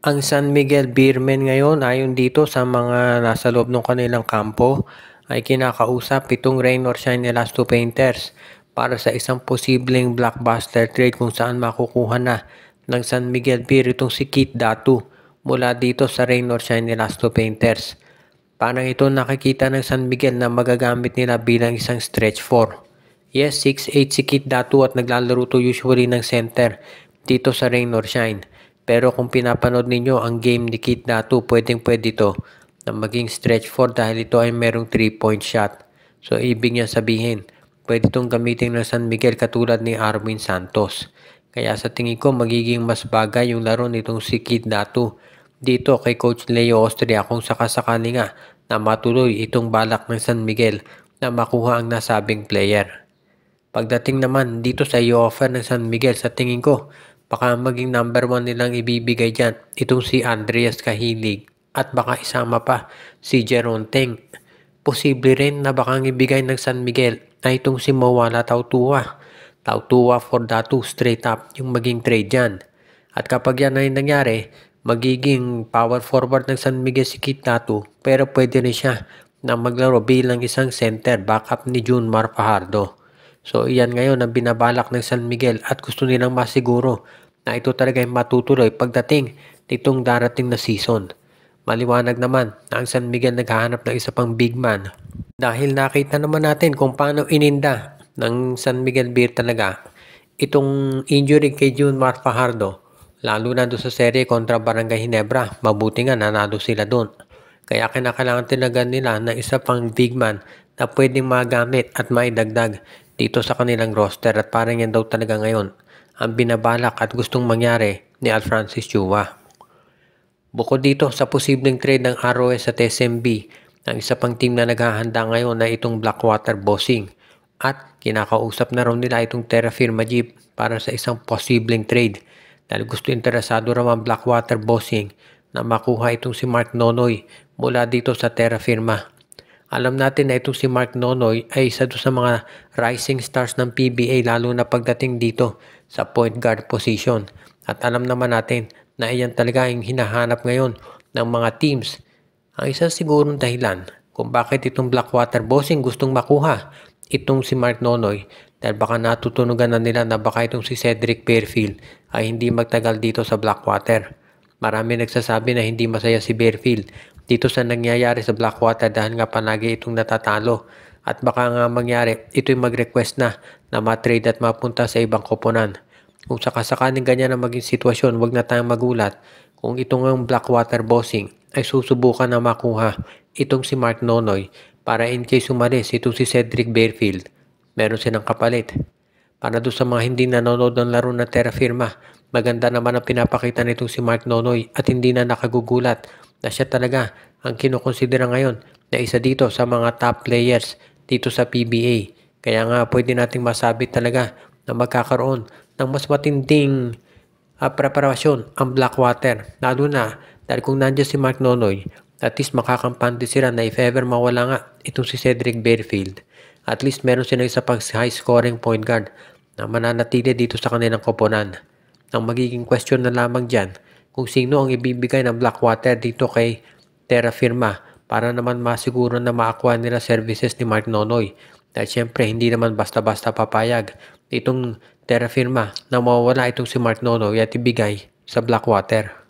Ang San Miguel Beermen ngayon ayon dito sa mga nasa loob ng kanilang kampo ay kinakausap itong Rain or Shine Elasto Painters para sa isang posibleng blockbuster trade kung saan makukuha na ng San Miguel Beer itong si Kit Datu mula dito sa Rain or Shine Elasto Painters. Parang ito nakikita ng San Miguel na magagamit nila bilang isang stretch 4. Yes, 6'8 si Kit Datu at naglalaro to usually ng center dito sa Rain or Shine. Pero kung pinapanood ninyo ang game ni Kit Datu, pwedeng-pwede ito na maging stretch 4 dahil ito ay merong 3-point shot. So ibig niya sabihin, pwede itong gamitin ng San Miguel katulad ni Arwin Santos. Kaya sa tingin ko magiging mas bagay yung laro nitong si Kit Datu dito kay Coach Leo Austria kung sakasakali nga na matuloy itong balak ng San Miguel na makuha ang nasabing player. Pagdating naman dito sa i-offer ng San Miguel, sa tingin ko baka maging number 1 nilang ibibigay dyan itong si Andreas Cahilig at baka isama pa si Jeron Teng. Posible rin na baka ibigay ng San Miguel ay itong si Mawala Tautua. Tautua for Datu straight up yung maging trade dyan. At kapag yan ay nangyari, magiging power forward ng San Miguel si Kit Datu pero pwede rin siya na maglaro bilang isang center backup ni Junmar Fajardo. So iyan ngayon ang binabalak ng San Miguel at gusto nilang masiguro na ito talaga ay matutuloy pagdating nitong darating na season. Maliwanag naman na ang San Miguel naghahanap ng isa pang big man. Dahil nakita naman natin kung paano ininda ng San Miguel Beer talaga itong injury kay Junmar Fajardo. Lalo na doon sa serye kontra Barangay Ginebra, mabuti nga nanalo sila doon. Kaya kinakailangan talaga nila ng isa pang big man na pwedeng magamit at maidagdag dito sa kanilang roster at parang yan daw talaga ngayon ang binabalak at gustong mangyari ni Alfrancis Chua. Bukod dito sa posibleng trade ng ROS at SMB, ang isa pang team na naghahanda ngayon na itong Blackwater Bossing at kinakausap na raw nila itong Terra Firma Jeep para sa isang posibleng trade dahil gusto interesado raw ang Blackwater Bossing na makuha itong si Mark Nonoy mula dito sa Terra Firma. Alam natin na itong si Mark Nonoy ay isa sa mga rising stars ng PBA lalo na pagdating dito sa point guard position. At alam naman natin na iyan talaga ang hinahanap ngayon ng mga teams. Ang isa sigurong dahilan kung bakit itong Blackwater Bossing gustong makuha itong si Mark Nonoy dahil baka natutunugan na nila na baka itong si Cedric Bearfield ay hindi magtagal dito sa Blackwater. Marami nagsasabi na hindi masaya si Bearfield dito sa nangyayari sa Blackwater dahil nga palagi itong natatalo at baka nga mangyari ito'y mag-request na matrade at mapunta sa ibang koponan. Kung sakasakaling ganyan ang maging sitwasyon, wag na tayong magulat kung itong Blackwater Bossing ay susubukan na makuha itong si Mark Nonoy para in case umalis itong si Cedric Bearfield, meron silang kapalit. Para doon sa mga hindi nanonood ng laro na Terra Firma, maganda naman ang pinapakita nitong si Mark Nonoy at hindi na nakagugulat na siya talaga ang kinukonsidera ngayon na isa dito sa mga top players dito sa PBA. Kaya nga pwede nating masabi talaga na magkakaroon ng mas matinding preparasyon ang Blackwater. Lalo na dahil kung nandiyan si Mark Nonoy, at least makakampante sila na if ever mawala nga itong si Cedric Bearfield, at least meron silang isa pang high scoring point guard na mananatili dito sa kanilang koponan. Ang magiging question na lamang dyan kung sino ang ibibigay ng Blackwater dito kay Terra Firma para naman masiguro na maakuha nila services ni Mark Nonoy. Dahil syempre hindi naman basta-basta papayag itong Terra Firma na mawawala itong si Mark Nonoy at ibigay sa Blackwater.